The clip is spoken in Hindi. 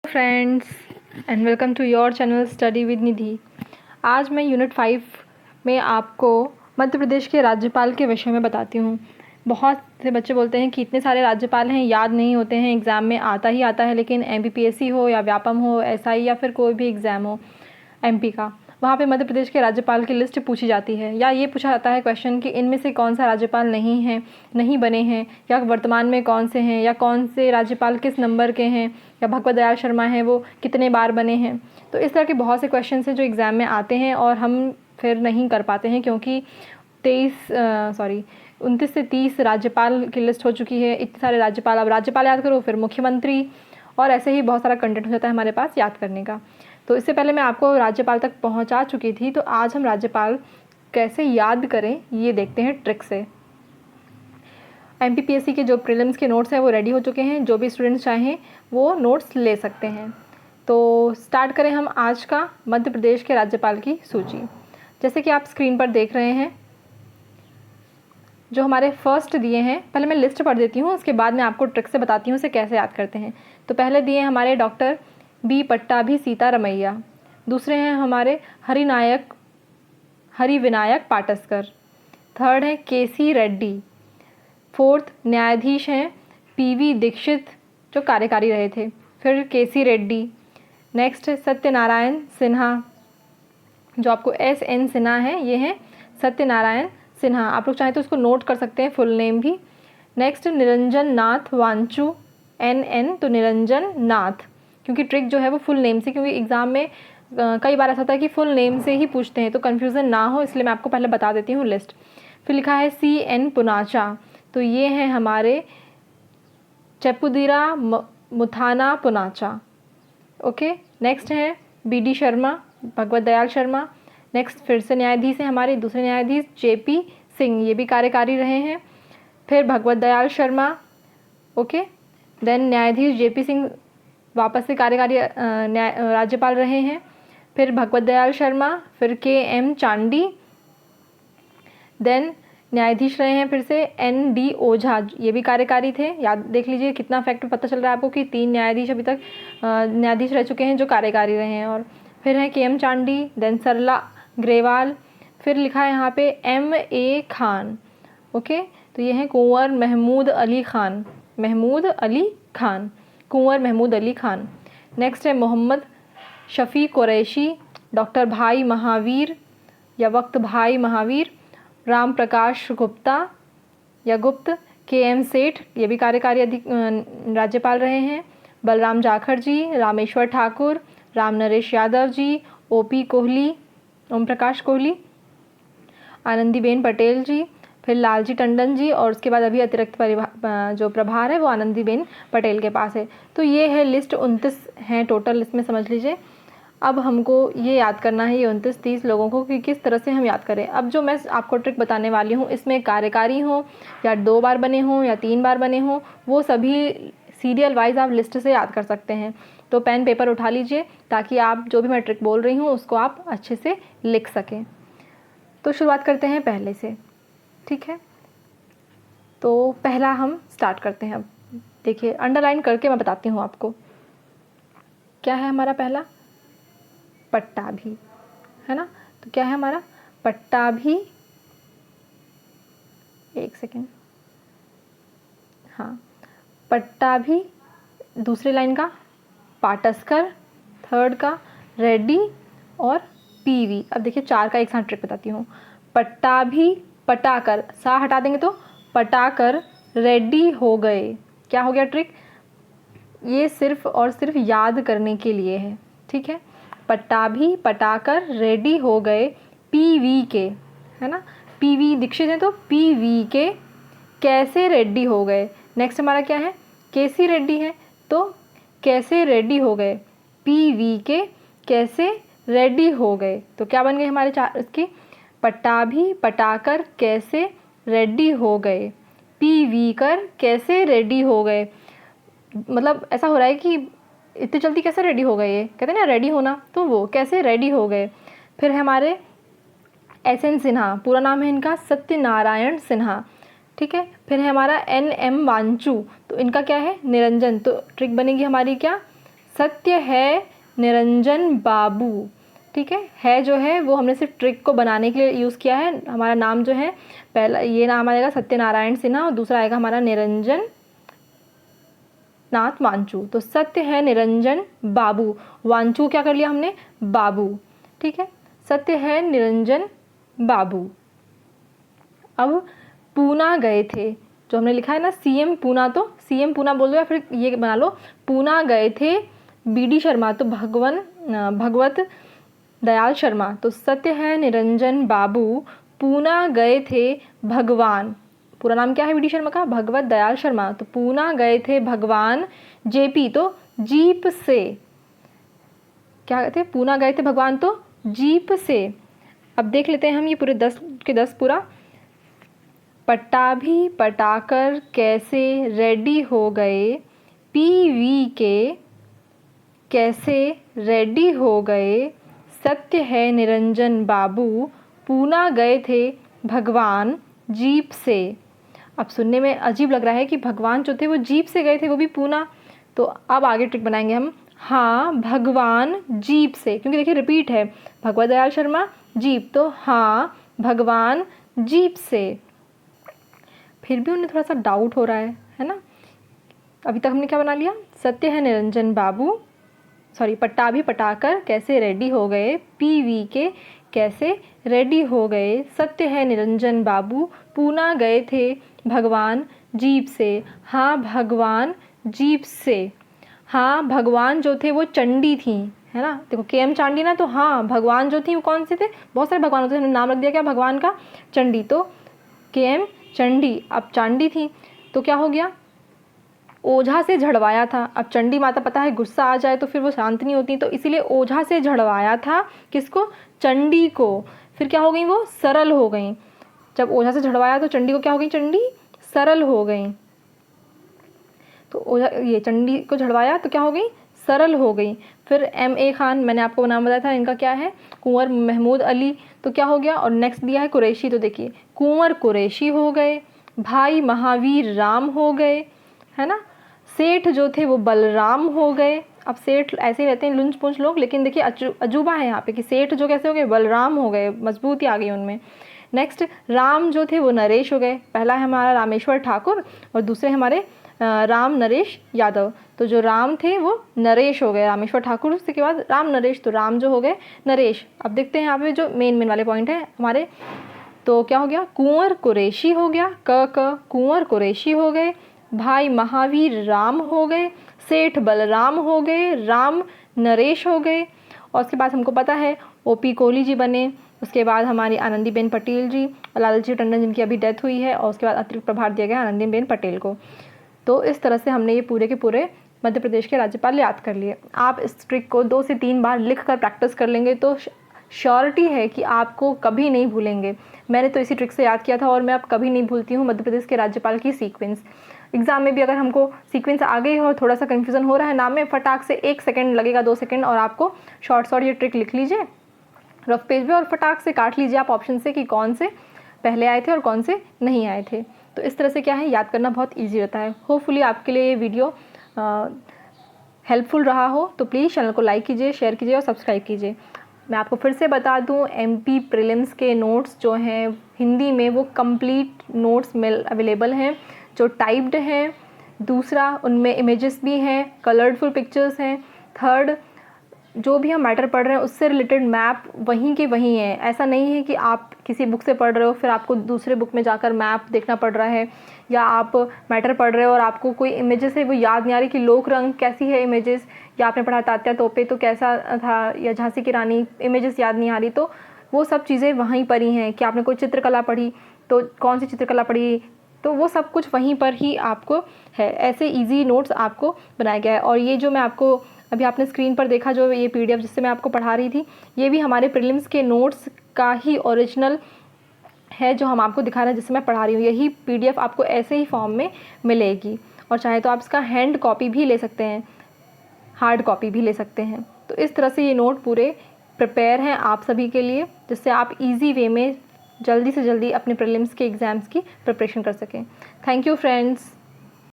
Friends and welcome to your channel study with Nidhi. आज मैं यूनिट 5 में आपको मध्य प्रदेश के राज्यपाल के विषय में बताती हूँ। बहुत से बच्चे बोलते हैं कि इतने सारे राज्यपाल हैं, याद नहीं होते हैं, एग्ज़ाम में आता ही आता है। लेकिन एमपीपीएससी हो या व्यापम हो, एसआई या फिर कोई भी एग्ज़ाम हो एमपी का, वहाँ पे मध्य प्रदेश के राज्यपाल की लिस्ट पूछी जाती है, या ये पूछा जाता है क्वेश्चन कि इनमें से कौन सा राज्यपाल नहीं बने हैं, या वर्तमान में कौन से हैं, या कौन से राज्यपाल किस नंबर के हैं, या भगवत दयाल शर्मा हैं वो कितने बार बने हैं। तो इस तरह के बहुत से क्वेश्चन हैं जो एग्ज़ाम में आते हैं और हम फिर नहीं कर पाते हैं, क्योंकि 29 से 30 राज्यपाल की लिस्ट हो चुकी है। इतने सारे राज्यपाल, अब राज्यपाल याद करो, फिर मुख्यमंत्री, और ऐसे ही बहुत सारा कंटेंट हो जाता है हमारे पास याद करने का। तो इससे पहले मैं आपको राज्यपाल तक पहुंचा चुकी थी, तो आज हम राज्यपाल कैसे याद करें ये देखते हैं ट्रिक से। एमपीपीएससी के जो प्रीलिम्स के नोट्स हैं वो रेडी हो चुके हैं, जो भी स्टूडेंट्स चाहें वो नोट्स ले सकते हैं। तो स्टार्ट करें हम आज का मध्य प्रदेश के राज्यपाल की सूची। जैसे कि आप स्क्रीन पर देख रहे हैं, जो हमारे फर्स्ट दिए हैं, पहले मैं लिस्ट पढ़ देती हूँ, उसके बाद मैं आपको ट्रिक से बताती हूँ उसे कैसे याद करते हैं। तो पहले दिए हमारे डॉक्टर बी पट्टाभी सीतारमैया। दूसरे हैं हमारे हरिविनायक पाटस्कर। थर्ड है केसी रेड्डी। फोर्थ न्यायाधीश हैं पीवी दीक्षित, जो कार्यकारी रहे थे। फिर केसी रेड्डी। नेक्स्ट है सत्यनारायण सिन्हा, जो आपको SN सिन्हा है, ये हैं सत्यनारायण सिन्हा। आप लोग चाहें तो उसको नोट कर सकते हैं, फुल नेम भी। नेक्स्ट निरंजन नाथ वांचू, NN तो निरंजन नाथ, क्योंकि ट्रिक जो है वो फुल नेम से, क्योंकि एग्ज़ाम में कई बार ऐसा होता है कि फुल नेम से ही पूछते हैं, तो कन्फ्यूज़न ना हो इसलिए मैं आपको पहले बता देती हूँ लिस्ट। फिर लिखा है CN पुनाचा, तो ये हैं हमारे चेपुदिरा मुथाना पुनाचा। ओके। नेक्स्ट है BD शर्मा, भगवत दयाल शर्मा। नेक्स्ट फिर से न्यायाधीश हैं हमारे दूसरे न्यायाधीश JP सिंह, ये भी कार्यकारी रहे हैं। फिर भगवत दयाल शर्मा। ओके। देन न्यायाधीश JP सिंह वापस से कार्यकारी राज्यपाल रहे हैं। फिर भगवत दयाल शर्मा, फिर KM चांडी। देन न्यायाधीश रहे हैं फिर से ND ओझा, ये भी कार्यकारी थे। याद देख लीजिए कितना फैक्ट पता चल रहा है आपको कि 3 न्यायाधीश अभी तक न्यायाधीश रह चुके हैं जो कार्यकारी रहे हैं। और फिर है KM चांडी, देन सरला ग्रेवाल। फिर लिखा है यहाँ पे MA खान। ओके, तो ये हैं कुंवर महमूद अली खान, कुंवर महमूद अली खान। नेक्स्ट है मोहम्मद शफ़ी कुरैशी, डॉक्टर भाई महावीर या वक्त भाई महावीर, राम प्रकाश गुप्ता या गुप्त, KM सेठ, ये भी कार्यकारी राज्यपाल रहे हैं। बलराम जाखड़ जी, रामेश्वर ठाकुर, राम नरेश यादव जी, OP कोहली, ओम प्रकाश कोहली, आनंदीबेन पटेल जी, फिर लालजी टंडन जी, और उसके बाद अभी अतिरिक्त जो प्रभार है वो आनंदीबेन पटेल के पास है। तो ये है लिस्ट, 29 हैं टोटल इसमें, समझ लीजिए। अब हमको ये याद करना है, ये 29-30 लोगों को, कि किस तरह से हम याद करें। अब जो मैं आपको ट्रिक बताने वाली हूँ, इसमें कार्यकारी हो या 2 बार बने हों या 3 बार बने हों, वो सभी सीरियल वाइज आप लिस्ट से याद कर सकते हैं। तो पेन पेपर उठा लीजिए ताकि आप जो भी मैं ट्रिक बोल रही हूँ उसको आप अच्छे से लिख सकें। तो शुरुआत करते हैं पहले से, ठीक है। तो पहला हम स्टार्ट करते हैं। अब देखिए, अंडरलाइन करके मैं बताती हूँ आपको क्या है हमारा पहला, पट्टाभी, है ना। तो क्या है हमारा पट्टाभी, एक सेकेंड, हाँ, पट्टाभी। दूसरी लाइन का पाटस्कर, थर्ड का रेड्डी और PV। अब देखिए 4 का एक साथ ट्रिक बताती हूँ। पट्टाभी पटाकर, सा हटा देंगे तो पटाकर रेड्डी हो गए। क्या हो गया ट्रिक, ये सिर्फ और सिर्फ याद करने के लिए है, ठीक है। पट्टाभी पटाकर रेडी हो गए PV के, है ना। PV दीक्षित है तो PV के कैसे रेडी हो गए। नेक्स्ट हमारा क्या है, KC रेड्डी है तो कैसे रेडी हो गए, PV के कैसे रेडी हो गए। तो क्या बन गए हमारे 4 इसके, पट्टाभी पटाकर कैसे रेडी हो गए, PV कर कैसे रेडी हो गए। मतलब ऐसा हो रहा है कि इतनी जल्दी कैसे रेडी हो गए, ये कहते हैं ना रेडी होना, तो वो कैसे रेडी हो गए। फिर हमारे SN सिन्हा, पूरा नाम है इनका सत्यनारायण सिन्हा, ठीक है। फिर है हमारा NM वांचू, तो इनका क्या है निरंजन, तो ट्रिक बनेगी हमारी क्या, सत्य है निरंजन बाबू। ठीक है जो है वो हमने सिर्फ ट्रिक को बनाने के लिए यूज़ किया है। हमारा नाम जो है, पहला ये नाम आएगा सत्यनारायण सिन्हा और दूसरा आएगा हमारा निरंजन नाथ वांचू। तो सत्य है निरंजन बाबू, वांचू क्या कर लिया हमने, बाबू। ठीक है, सत्य है निरंजन बाबू। अब पूना गए थे, जो हमने लिखा है ना सीएम पूना, तो सीएम पूना बोल दो या फिर ये बना लो पूना गए थे बीडी शर्मा, तो भगवत दयाल शर्मा। तो सत्य है निरंजन बाबू पूना गए थे भगवान, पूरा नाम क्या है बीडी शर्मा का, भगवत दयाल शर्मा। तो पूना गए थे भगवान जेपी, तो जीप से, क्या कहते हैं, पूना गए थे भगवान तो जीप से। अब देख लेते हैं हम ये पूरे 10 के 10 पूरा। पट्टाभी पटाकर कैसे रेडी हो गए, पीवी के कैसे रेडी हो गए, सत्य है निरंजन बाबू पूना गए थे भगवान जीप से। अब सुनने में अजीब लग रहा है कि भगवान जो थे वो जीप से गए थे, वो भी पूना। तो अब आगे ट्रिक बनाएंगे हम, हाँ भगवान जीप से, क्योंकि देखिए रिपीट है, भगवत दयाल शर्मा जीप, तो हाँ भगवान जीप से। फिर भी उन्हें थोड़ा सा डाउट हो रहा है ना। अभी तक हमने क्या बना लिया, सत्य है निरंजन बाबू, सॉरी पट्टाभी पटाकर कैसे रेडी हो गए, पीवी के कैसे रेडी हो गए, सत्य है निरंजन बाबू पूना गए थे भगवान जीप से। हाँ भगवान जीप से, हाँ भगवान जो थे वो चंडी थी, है ना। देखो केएम चांडी ना, तो हाँ भगवान जो थी वो कौन से थे, बहुत सारे भगवान होते हैं, हमने नाम रख दिया क्या भगवान का, चंडी। तो केएम चंडी, अब चांडी थी तो क्या हो गया, ओझा से झड़वाया था। अब चंडी माता पता है गुस्सा आ जाए तो फिर वो शांत नहीं होती, तो इसीलिए ओझा से झड़वाया था किसको, चंडी को। फिर क्या हो गई, वो सरल हो गई। जब ओझा से झड़वाया तो चंडी को क्या हो गई, चंडी सरल हो गई। तो ओझा ये चंडी को झड़वाया तो क्या हो गई, सरल हो गई। फिर M.A. खान, मैंने आपको नाम बताया था इनका क्या है, कुंवर महमूद अली, तो क्या हो गया, और नेक्स्ट दिया है कुरैशी, तो देखिए कुंवर कुरैशी हो गए, भाई महावीर राम हो गए, है ना। सेठ जो थे वो बलराम हो गए। अब सेठ ऐसे ही रहते हैं लुंच पुंच लोग, लेकिन देखिए अजूबा है यहाँ पे कि सेठ जो कैसे हो गए, बलराम हो गए, मजबूती आ गई उनमें। नेक्स्ट राम जो थे वो नरेश हो गए, पहला है हमारा रामेश्वर ठाकुर और दूसरे हमारे राम नरेश यादव। तो जो राम थे वो नरेश हो गए, रामेश्वर ठाकुर उसके बाद राम नरेश, तो राम जो हो गए नरेश। अब देखते हैं यहाँ पे जो मेन वाले पॉइंट है हमारे, तो क्या हो गया, कुंवर कुरैशी हो गया, क कुंवर कुरैशी हो गए, भाई महावीर राम हो गए, सेठ बलराम हो गए, राम नरेश हो गए। और उसके बाद हमको पता है O.P. कोहली जी बने, उसके बाद हमारी आनंदीबेन पटेल जी और लालजी टंडन जिनकी अभी डेथ हुई है, और उसके बाद अतिरिक्त प्रभार दिया गया आनंदीबेन पटेल को। तो इस तरह से हमने ये पूरे के पूरे मध्य प्रदेश के राज्यपाल याद कर लिए। आप इस ट्रिक को 2 से 3 बार लिख कर प्रैक्टिस कर लेंगे तो श्योरिटी है कि आपको कभी नहीं भूलेंगे। मैंने तो इसी ट्रिक से याद किया था और मैं अब कभी नहीं भूलती हूँ मध्य प्रदेश के राज्यपाल की सीक्वेंस। एग्जाम में भी अगर हमको सीक्वेंस आ गई और थोड़ा सा कन्फ्यूज़न हो रहा है नाम में, फटाक से 1 सेकेंड लगेगा, 2 सेकेंड, और आपको शॉर्ट ये ट्रिक लिख लीजिए रफ पेज पे और फटाक से काट लीजिए आप ऑप्शन से कि कौन से पहले आए थे और कौन से नहीं आए थे। तो इस तरह से क्या है, याद करना बहुत ईजी रहता है। होपफुली आपके लिए ये वीडियो हेल्पफुल रहा हो, तो प्लीज़ चैनल को लाइक कीजिए, शेयर कीजिए और सब्सक्राइब कीजिए। मैं आपको फिर से बता दूं, MP प्रीलिम्स के नोट्स जो हैं हिंदी में वो कंप्लीट नोट्स अवेलेबल हैं जो टाइप्ड हैं। दूसरा, उनमें इमेजेस भी हैं, कलरफुल पिक्चर्स हैं। थर्ड, जो भी हम मैटर पढ़ रहे हैं उससे रिलेटेड मैप वहीं के वहीं है। ऐसा नहीं है कि आप किसी बुक से पढ़ रहे हो फिर आपको दूसरे बुक में जाकर मैप देखना पड़ रहा है, या आप मैटर पढ़ रहे हो और आपको कोई इमेजेस है वो याद नहीं आ रही कि लोक रंग कैसी है इमेजेस, या आपने पढ़ा तात्या तोपे तो कैसा था, या झांसी की रानी, इमेजेस याद नहीं आ रही। तो वो सब चीज़ें वहीं पर ही हैं। कि आपने कोई चित्रकला पढ़ी तो कौन सी चित्रकला पढ़ी, तो वो सब कुछ वहीं पर ही आपको है। ऐसे ईजी नोट्स आपको बनाया गया है। और ये जो मैं आपको अभी आपने स्क्रीन पर देखा जो ये PDF जिससे मैं आपको पढ़ा रही थी, ये भी हमारे प्रीलिम्स के नोट्स का ही ओरिजिनल है जो हम आपको दिखा रहे हैं, जिससे मैं पढ़ा रही हूँ। यही PDF आपको ऐसे ही फॉर्म में मिलेगी, और चाहे तो आप इसका हैंड कॉपी भी ले सकते हैं, हार्ड कॉपी भी ले सकते हैं। तो इस तरह से ये नोट पूरे प्रिपेयर हैं आप सभी के लिए, जिससे आप ईजी वे में जल्दी से जल्दी अपने प्रीलिम्स के एग्ज़ाम्स की प्रिपरेशन कर सकें। Thank you friends.